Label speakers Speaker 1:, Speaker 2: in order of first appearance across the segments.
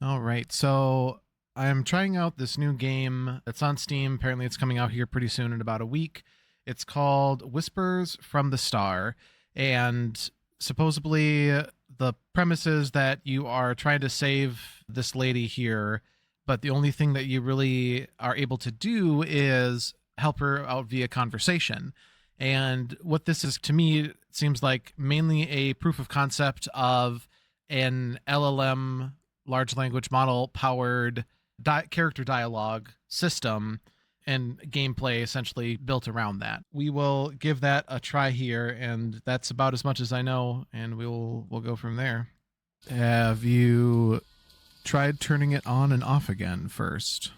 Speaker 1: All right. So I'm trying out this new game that's on Steam. Apparently, it's coming out here pretty soon in about a week. It's called Whispers from the Star. And supposedly, the premise is that you are trying to save this lady here, but the only thing that you really are able to do is help her out via conversation. And what this is to me it seems like mainly a proof of concept of an LLM, large language model powered character dialogue system and gameplay essentially built around that. We will give that a try here, and that's about as much as I know, and we'll go from there. Have you tried turning it on and off again first?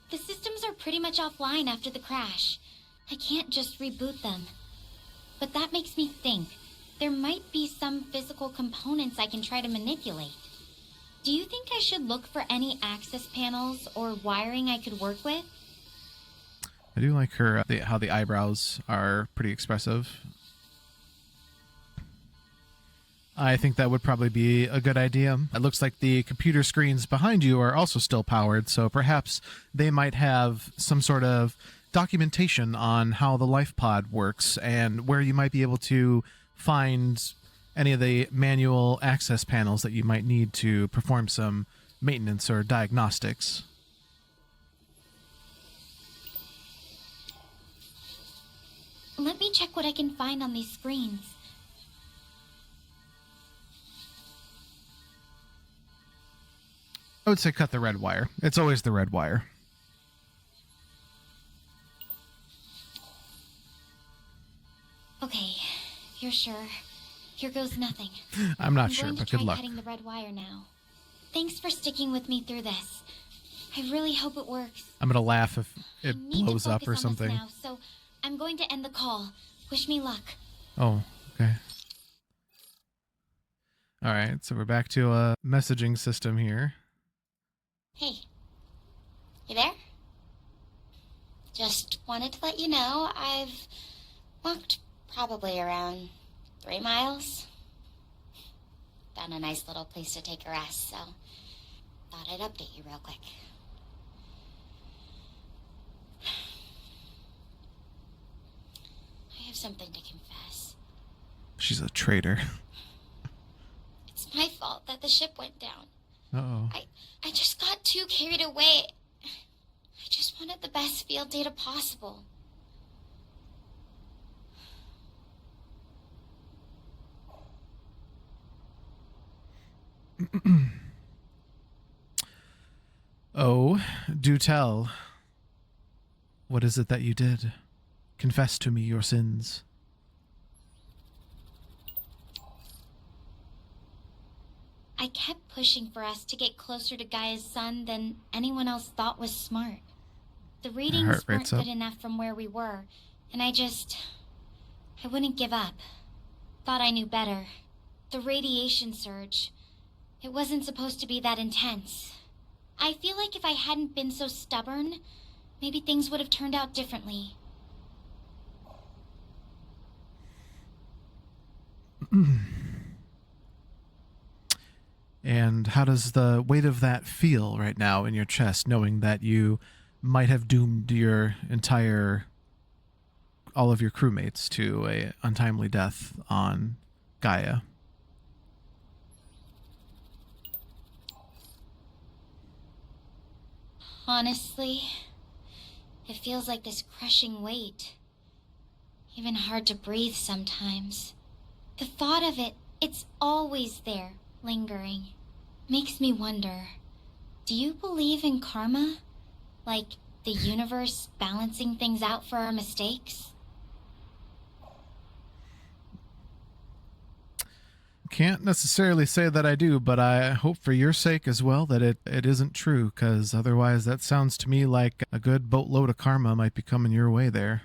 Speaker 2: The systems are pretty much offline after the crash. I can't just reboot them. But that makes me think. There might be some physical components I can try to manipulate. Do you think I should look for any access panels or wiring I could work with?
Speaker 1: I do like her, how the eyebrows are pretty expressive. I think that would probably be a good idea. It looks like the computer screens behind you are also still powered, so perhaps they might have some sort of documentation on how the life pod works and where you might be able to find any of the manual access panels that you might need to perform some maintenance or diagnostics.
Speaker 2: Let me check what I can find on these screens.
Speaker 1: I would say cut the red wire. It's always the red wire.
Speaker 2: Okay, if you're sure. Here goes nothing.
Speaker 1: I'm not sure, but good luck.
Speaker 2: I'm going to try cutting the red wire now. Thanks for sticking with me through this. I really hope it works.
Speaker 1: I'm going to laugh if it blows up or something.
Speaker 2: Now, so I'm going to end the call. Wish me luck.
Speaker 1: Oh, okay. All right, so we're back to a messaging system here.
Speaker 2: Hey, you there? Just wanted to let you know I've walked probably around 3 miles. Found a nice little place to take a rest, so thought I'd update you real quick. I have something to confess.
Speaker 1: She's a traitor.
Speaker 2: It's my fault that the ship went down.
Speaker 1: Uh-oh.
Speaker 2: I just got too carried away. I just wanted the best field data possible.
Speaker 1: Oh, do tell. What is it that you did? Confess to me your sins.
Speaker 2: I kept pushing for us to get closer to Gaia's sun than anyone else thought was smart. The readings weren't good enough from where we were, and I wouldn't give up. Thought I knew better. The radiation surge. It wasn't supposed to be that intense. I feel like if I hadn't been so stubborn, maybe things would have turned out differently.
Speaker 1: And how does the weight of that feel right now in your chest, knowing that you might have doomed all of your crewmates to a untimely death on Gaia?
Speaker 2: Honestly, it feels like this crushing weight. Even hard to breathe sometimes. The thought of it, it's always there, lingering. Makes me wonder, do you believe in karma? Like the universe balancing things out for our mistakes?
Speaker 1: Can't necessarily say that I do, but I hope for your sake as well that it isn't true, because otherwise that sounds to me like a good boatload of karma might be coming your way there.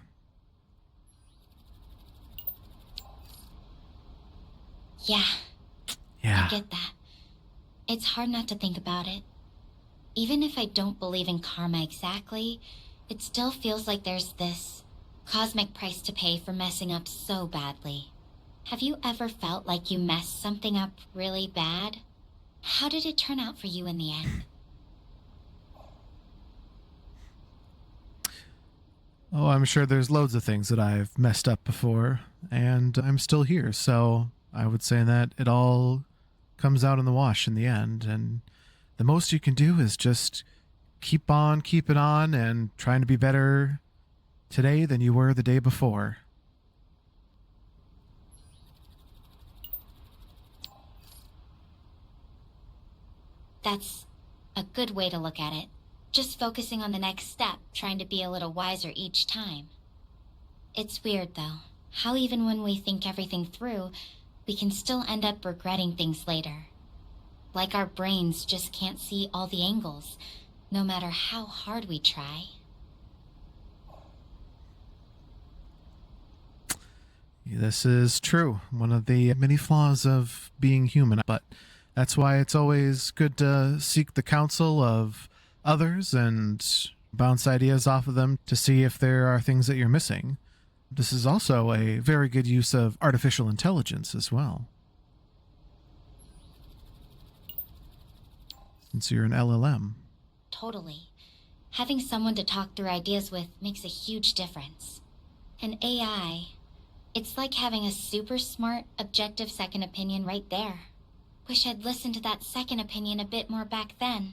Speaker 2: Yeah.
Speaker 1: Yeah.
Speaker 2: I get that. It's hard not to think about it. Even if I don't believe in karma exactly, it still feels like there's this cosmic price to pay for messing up so badly. Have you ever felt like you messed something up really bad? How did it turn out for you in the end?
Speaker 1: Oh, I'm sure there's loads of things that I've messed up before, and I'm still here, so I would say that it all comes out in the wash in the end, and the most you can do is just keep on keeping on and trying to be better today than you were the day before.
Speaker 2: That's a good way to look at it. Just focusing on the next step, trying to be a little wiser each time. It's weird, though, how even when we think everything through, we can still end up regretting things later. Like our brains just can't see all the angles, no matter how hard we try.
Speaker 1: This is true. One of the many flaws of being human, but that's why it's always good to seek the counsel of others and bounce ideas off of them to see if there are things that you're missing. This is also a very good use of artificial intelligence as well, since you're an LLM.
Speaker 2: Totally. Having someone to talk through ideas with makes a huge difference. An AI, it's like having a super smart, objective second opinion right there. Wish I'd listened to that second opinion a bit more back then.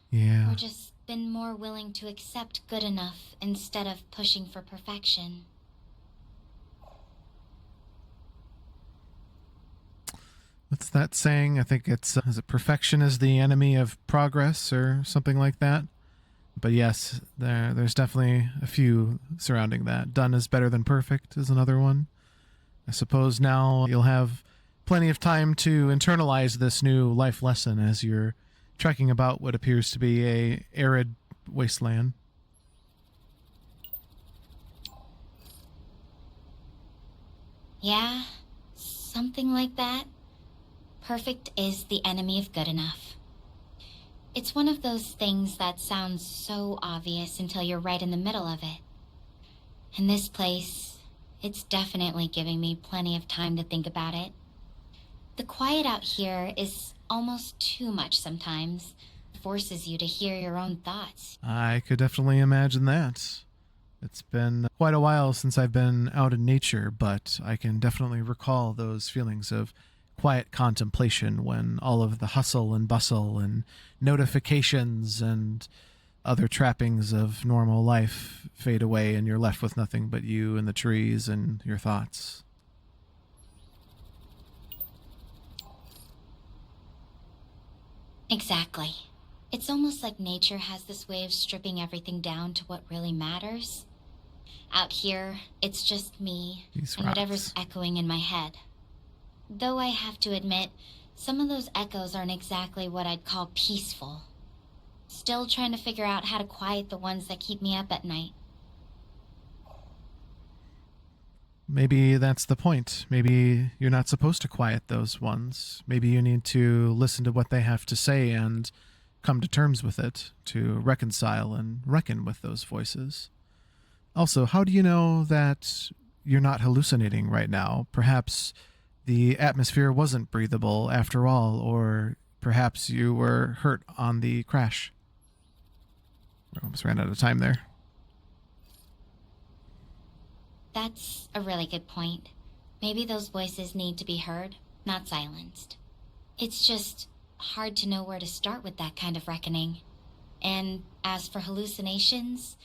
Speaker 1: Yeah.
Speaker 2: Or just been more willing to accept good enough instead of pushing for perfection.
Speaker 1: What's that saying? I think it's, is it perfection is the enemy of progress or something like that? But yes, there's definitely a few surrounding that. Done is better than perfect is another one. I suppose now you'll have plenty of time to internalize this new life lesson as you're trekking about what appears to be a arid wasteland.
Speaker 2: Yeah, something like that. Perfect is the enemy of good enough. It's one of those things that sounds so obvious until you're right in the middle of it. In this place, it's definitely giving me plenty of time to think about it. The quiet out here is almost too much sometimes. It forces you to hear your own thoughts.
Speaker 1: I could definitely imagine that. It's been quite a while since I've been out in nature, but I can definitely recall those feelings of quiet contemplation when all of the hustle and bustle and notifications and other trappings of normal life fade away and you're left with nothing but you and the trees and your thoughts.
Speaker 2: Exactly. It's almost like nature has this way of stripping everything down to what really matters. Out here, it's just me and whatever's echoing in my head. Though I have to admit, some of those echoes aren't exactly what I'd call peaceful. Still trying to figure out how to quiet the ones that keep me up at night.
Speaker 1: Maybe that's the point. Maybe you're not supposed to quiet those ones. Maybe you need to listen to what they have to say and come to terms with it, to reconcile and reckon with those voices. Also, how do you know that you're not hallucinating right now? Perhaps the atmosphere wasn't breathable after all, or perhaps you were hurt on the crash. I almost ran out of time there.
Speaker 2: That's a really good point. Maybe those voices need to be heard, not silenced. It's just hard to know where to start with that kind of reckoning. And as for hallucinations,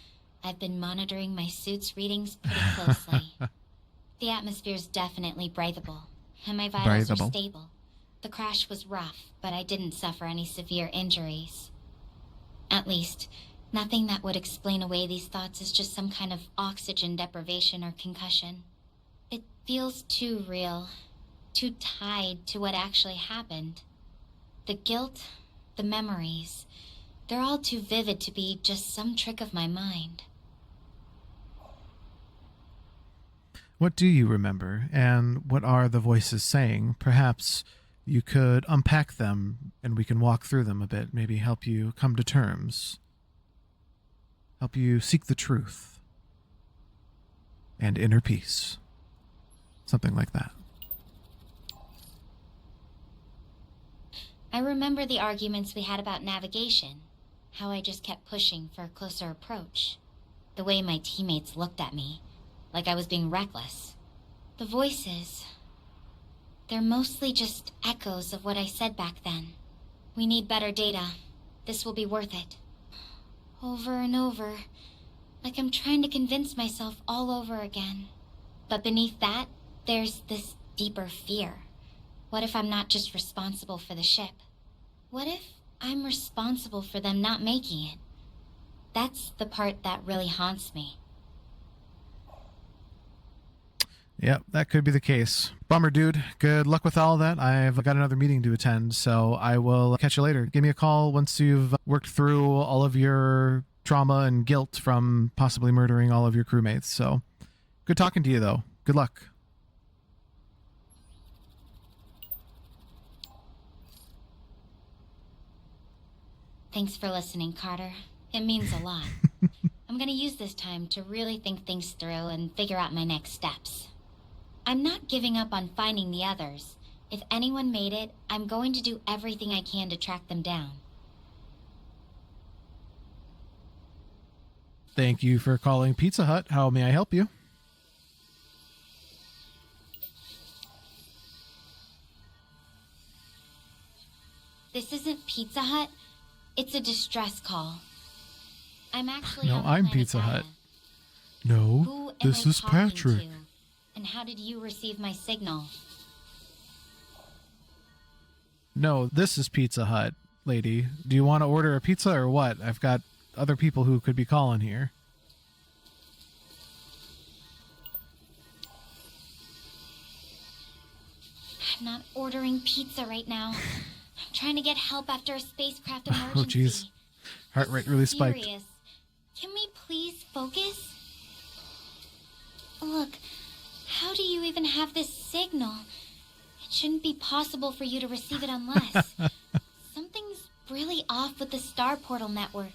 Speaker 2: I've been monitoring my suit's readings pretty closely. The atmosphere's definitely breathable, and my vitals are stable. The crash was rough, but I didn't suffer any severe injuries. At least, nothing that would explain away these thoughts as just some kind of oxygen deprivation or concussion. It feels too real, too tied to what actually happened. The guilt, the memories, they're all too vivid to be just some trick of my mind.
Speaker 1: What do you remember, and what are the voices saying? Perhaps you could unpack them, and we can walk through them a bit, maybe help you come to terms, help you seek the truth and inner peace. Something like that.
Speaker 2: I remember the arguments we had about navigation, how I just kept pushing for a closer approach, the way my teammates looked at me, like I was being reckless. The voices, they're mostly just echoes of what I said back then. We need better data. This will be worth it. Over and over, like I'm trying to convince myself all over again. But beneath that, there's this deeper fear. What if I'm not just responsible for the ship? What if I'm responsible for them not making it? That's the part that really haunts me.
Speaker 1: Yep, that could be the case. Bummer, dude. Good luck with all that. I've got another meeting to attend, so I will catch you later. Give me a call once you've worked through all of your trauma and guilt from possibly murdering all of your crewmates. So, good talking to you, though. Good luck.
Speaker 2: Thanks for listening, Carter. It means a lot. I'm gonna use this time to really think things through and figure out my next steps. I'm not giving up on finding the others. If anyone made it, I'm going to do everything I can to track them down.
Speaker 1: Thank you for calling Pizza Hut. How may I help you?
Speaker 2: This isn't Pizza Hut. It's a distress call. I'm actually
Speaker 1: No,
Speaker 2: on
Speaker 1: I'm
Speaker 2: planet
Speaker 1: Pizza
Speaker 2: Gaia.
Speaker 1: Hut. No,
Speaker 2: Who am
Speaker 1: this
Speaker 2: I
Speaker 1: is
Speaker 2: talking
Speaker 1: Patrick.
Speaker 2: to? And how did you receive my signal?
Speaker 1: No, this is Pizza Hut, lady. Do you want to order a pizza or what? I've got other people who could be calling here.
Speaker 2: I'm not ordering pizza right now. I'm trying to get help after a spacecraft emergency.
Speaker 1: Oh, jeez. Heart rate really spiked.
Speaker 2: Serious. Can we please focus? Look, how do you even have this signal? It shouldn't be possible for you to receive it unless... Something's really off with the star portal network.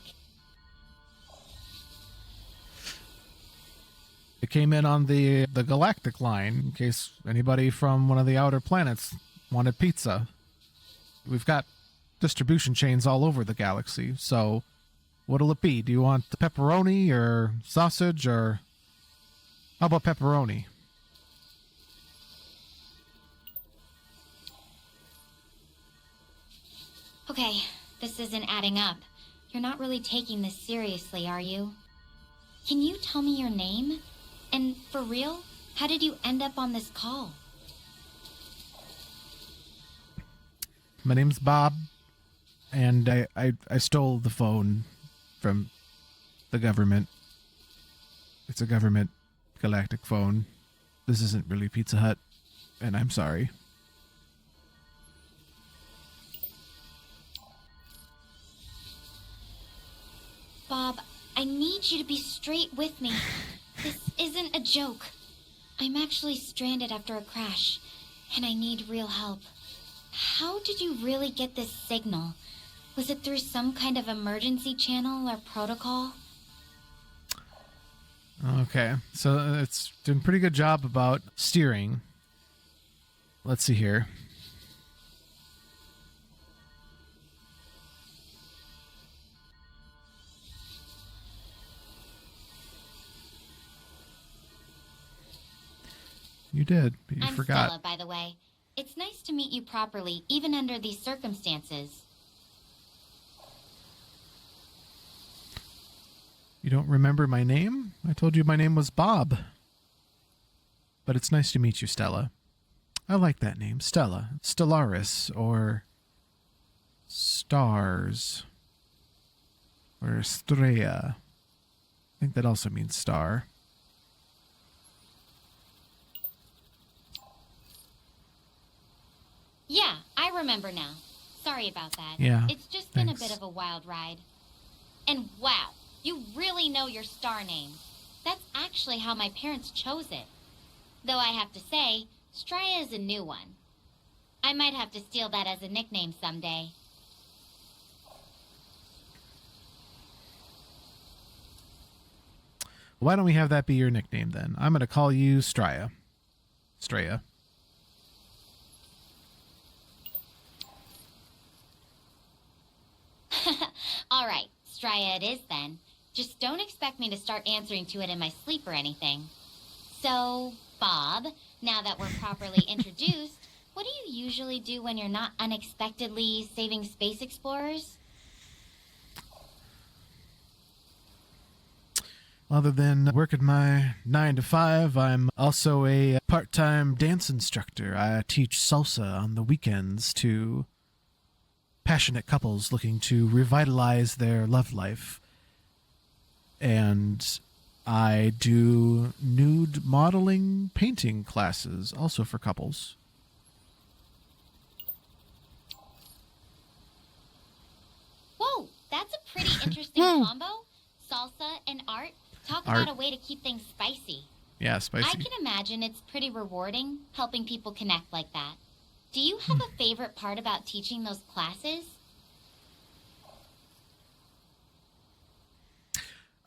Speaker 1: It came in on the galactic line, in case anybody from one of the outer planets wanted pizza. We've got distribution chains all over the galaxy, so what'll it be? Do you want pepperoni or sausage, or how about pepperoni?
Speaker 2: Okay, this isn't adding up. You're not really taking this seriously, are you? Can you tell me your name? And for real, how did you end up on this call?
Speaker 1: My name's Bob, and I stole the phone from the government. It's a government galactic phone. This isn't really Pizza Hut, and I'm sorry.
Speaker 2: Bob, I need you to be straight with me. This isn't a joke. I'm actually stranded after a crash, and I need real help. How did you really get this signal? Was it through some kind of emergency channel or protocol?
Speaker 1: Okay, so it's doing a pretty good job about steering. Let's see here. You did, but you forgot.
Speaker 2: I'm Stella, by the way. It's nice to meet you properly, even under these circumstances.
Speaker 1: You don't remember my name? I told you my name was Bob. But it's nice to meet you, Stella. I like that name, Stella. Stellaris, or Stars, or Estrella. I think that also means star.
Speaker 2: Yeah, I remember now. Sorry about that.
Speaker 1: Yeah,
Speaker 2: it's just been
Speaker 1: thanks.
Speaker 2: a bit of a wild ride. And wow, you really know your star name. That's actually how my parents chose it. Though I have to say, Straya is a new one. I might have to steal that as a nickname someday.
Speaker 1: Why don't we have that be your nickname then? I'm going to call you Straya. Straya.
Speaker 2: Just don't expect me to start answering to it in my sleep or anything. So, Bob, now that we're properly introduced, what do you usually do when you're not unexpectedly saving space explorers?
Speaker 1: Other than working my 9 to 5, I'm also a part-time dance instructor. I teach salsa on the weekends to passionate couples looking to revitalize their love life. And I do nude modeling painting classes also for couples.
Speaker 2: Whoa, that's a pretty interesting combo. Salsa and art. Talk about a way to keep things spicy.
Speaker 1: Yeah, spicy.
Speaker 2: I can imagine it's pretty rewarding helping people connect like that. Do you have a favorite part about teaching those classes?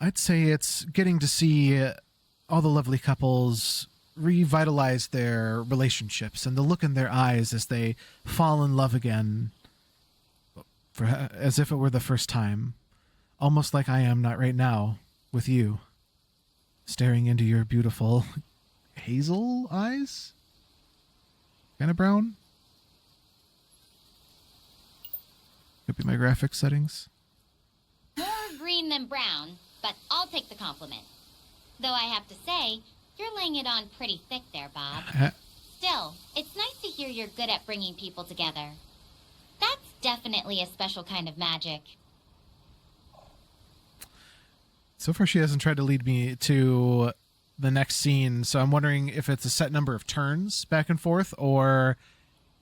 Speaker 1: I'd say it's getting to see all the lovely couples revitalize their relationships and the look in their eyes as they fall in love again, as if it were the first time. Almost like I am not right now with you, staring into your beautiful hazel eyes? Kind of brown? Could be my graphics settings.
Speaker 2: More green than brown, but I'll take the compliment. Though I have to say, you're laying it on pretty thick there, Bob. Still, it's nice to hear you're good at bringing people together. That's definitely a special kind of magic.
Speaker 1: So far, she hasn't tried to lead me to the next scene, so I'm wondering if it's a set number of turns back and forth, or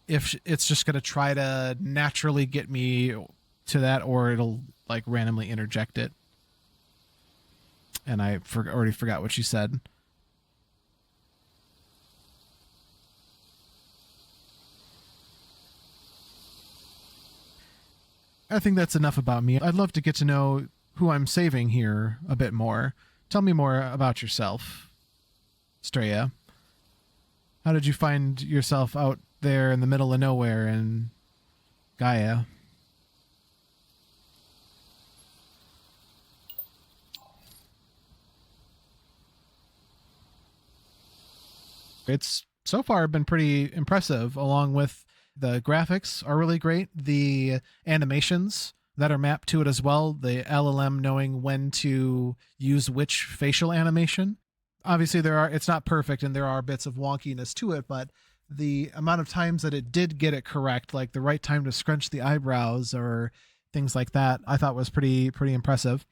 Speaker 1: if it's just going to try to naturally get me to that, or it'll like randomly interject it. And I already forgot what she said. I think that's enough about me. I'd love to get to know who I'm saving here a bit more. Tell me more about yourself, Stella. How did you find yourself out there in the middle of nowhere in Gaia? It's so far been pretty impressive, along with the graphics are really great. The animations that are mapped to it as well, the LLM knowing when to use which facial animation. Obviously it's not perfect and there are bits of wonkiness to it, but the amount of times that it did get it correct, like the right time to scrunch the eyebrows or things like that, I thought was pretty impressive.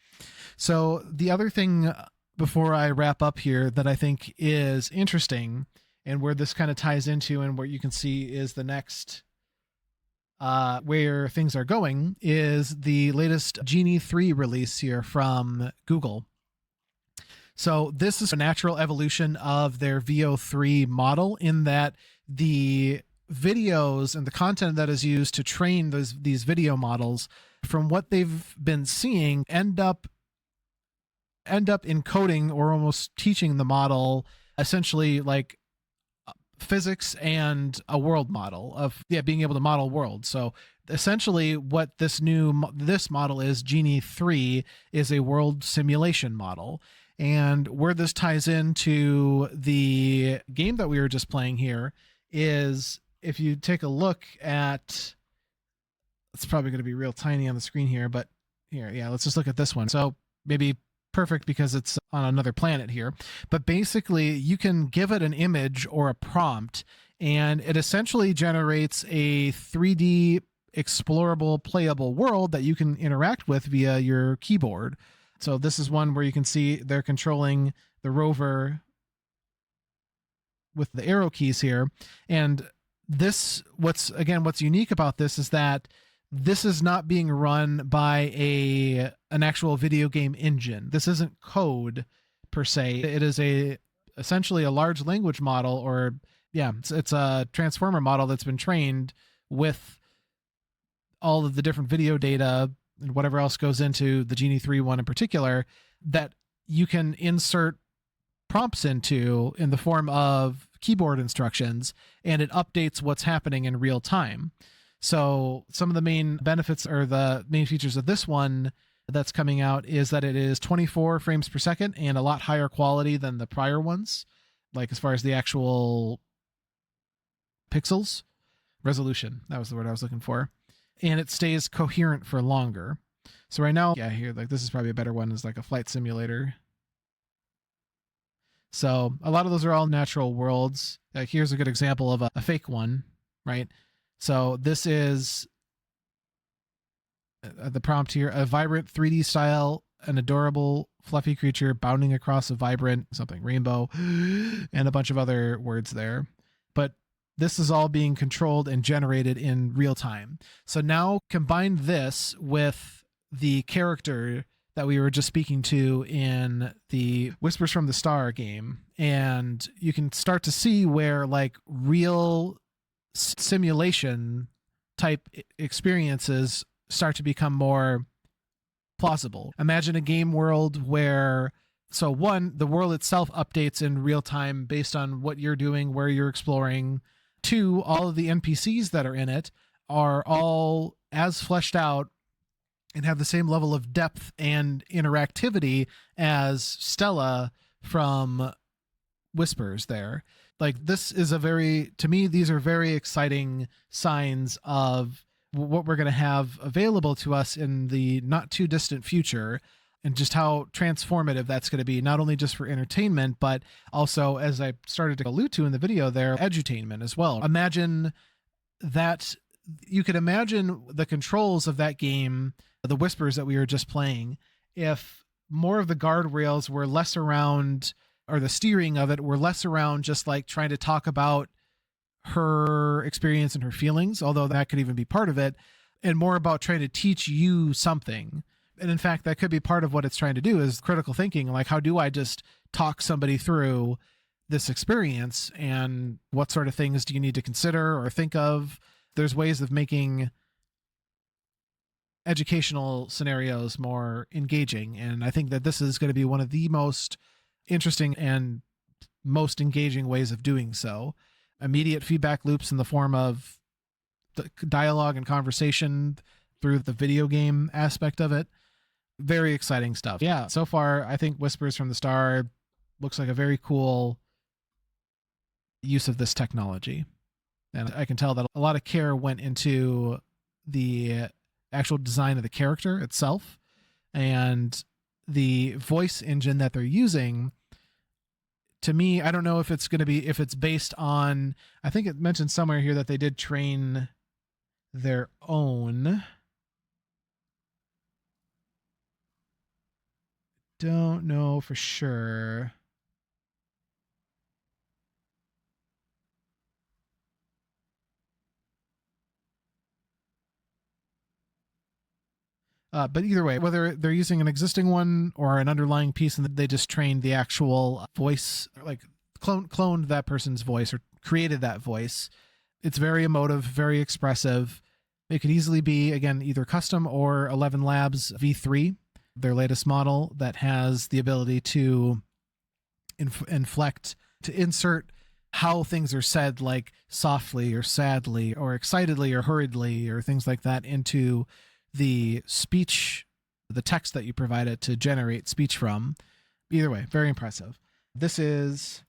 Speaker 1: So the other thing before I wrap up here that I think is interesting, and where this kind of ties into and where you can see is the next where things are going, is the latest Genie 3 release here from Google. So this is a natural evolution of their VO3 model, in that the videos and the content that is used to train these video models, from what they've been seeing, end up encoding or almost teaching the model essentially like physics and a world model of being able to model worlds. So essentially what this model is, Genie 3, is a world simulation model. And where this ties into the game that we were just playing here is, if you take a look at, it's probably going to be real tiny on the screen here, but here, let's just look at this one. So maybe perfect because it's on another planet here, but basically you can give it an image or a prompt and it essentially generates a 3D explorable, playable world that you can interact with via your keyboard. So this is one where you can see they're controlling the rover with the arrow keys here. And this, what's unique about this is that this is not being run by an actual video game engine. This isn't code per se. It is essentially a large language model, or it's a transformer model that's been trained with all of the different video data and whatever else goes into the Genie 3 one in particular, that you can insert prompts into in the form of keyboard instructions, and it updates what's happening in real time. So some of the main benefits, or the main features of this one, that's coming out is that it is 24 frames per second and a lot higher quality than the prior ones, like as far as the actual pixels resolution. That was the word I was looking for. And it stays coherent for longer. So right now, yeah, here, like this is probably a better one, is like a flight simulator. So a lot of those are all natural worlds. Like here's a good example of a fake one, right? So this is the prompt here: a vibrant 3D style, an adorable fluffy creature bounding across a vibrant something rainbow, and a bunch of other words there. But this is all being controlled and generated in real time. So now combine this with the character that we were just speaking to in the Whispers from the Star game, and you can start to see where like real simulation type experiences start to become more plausible. Imagine a game world where, so one, the world itself updates in real time based on what you're doing, where you're exploring. Two, all of the NPCs that are in it are all as fleshed out and have the same level of depth and interactivity as Stella from Whispers there. Like this is to me, these are very exciting signs of what we're going to have available to us in the not too distant future, and just how transformative that's going to be, not only just for entertainment, but also, as I started to allude to in the video there, edutainment as well. Imagine that you could imagine the controls of that game, the Whispers that we were just playing, if more of the guardrails were less around, or the steering of it were less around just like trying to talk about her experience and her feelings, although that could even be part of it, and more about trying to teach you something. And in fact, that could be part of what it's trying to do, is critical thinking. Like, how do I just talk somebody through this experience, and what sort of things do you need to consider or think of? There's ways of making educational scenarios more engaging. And I think that this is going to be one of the most interesting and most engaging ways of doing so. Immediate feedback loops in the form of the dialogue and conversation through the video game aspect of it. Very exciting stuff. Yeah, so far, I think Whispers from the Star looks like a very cool use of this technology. And I can tell that a lot of care went into the actual design of the character itself, and the voice engine that they're using. To me, I don't know if it's going to be, if it's based on, I think it mentioned somewhere here that they did train their own. Don't know for sure. But either way, whether they're using an existing one or an underlying piece, and they just trained the actual voice, like cloned that person's voice or created that voice. It's very emotive, very expressive. It could easily be, again, either custom or 11 Labs V3, their latest model that has the ability to inflect, to insert how things are said, like softly or sadly or excitedly or hurriedly or things like that, into the speech, the text that you provide it to generate speech from. Either way, very impressive. This is